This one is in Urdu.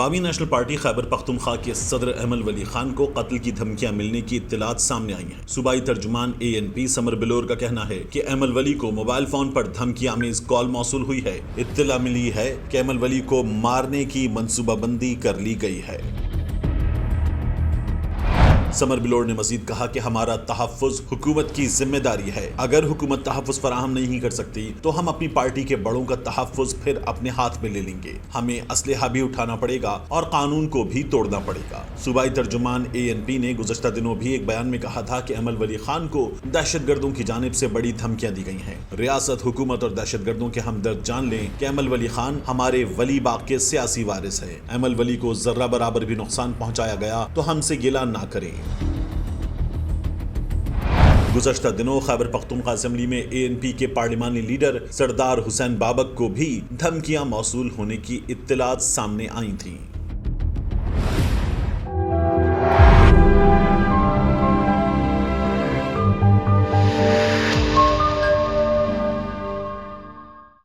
عوامی نیشنل پارٹی خیبر پختونخوا کے صدر ایمل ولی خان کو قتل کی دھمکیاں ملنے کی اطلاعات سامنے آئی ہیں۔ صوبائی ترجمان ANP سمر بلور کا کہنا ہے کہ ایمل ولی کو موبائل فون پر دھمکی آمیز کال موصول ہوئی ہے۔ اطلاع ملی ہے کہ ایمل ولی کو مارنے کی منصوبہ بندی کر لی گئی ہے۔ سمر بلور نے مزید کہا کہ ہمارا تحفظ حکومت کی ذمہ داری ہے۔ اگر حکومت تحفظ فراہم نہیں کر سکتی تو ہم اپنی پارٹی کے بڑوں کا تحفظ پھر اپنے ہاتھ میں لے لیں گے۔ ہمیں اسلحہ بھی اٹھانا پڑے گا اور قانون کو بھی توڑنا پڑے گا۔ صوبائی ترجمان ANP نے گزشتہ دنوں بھی ایک بیان میں کہا تھا کہ ایمل ولی خان کو دہشت گردوں کی جانب سے بڑی دھمکیاں دی گئی ہیں۔ ریاست، حکومت اور دہشت گردوں کے ہمدرد جان لیں کہ ایمل ولی خان ہمارے ولی باغ کے سیاسی وارث ہے۔ ایمل ولی کو ذرہ برابر بھی نقصان پہنچایا گیا تو ہم سے گلہ نہ کریں۔ گزشتہ دنوں خیبر پختونخوا اسمبلی میں ANP کے پارلیمانی لیڈر سردار حسین بابک کو بھی دھمکیاں موصول ہونے کی اطلاعات سامنے آئی تھیں۔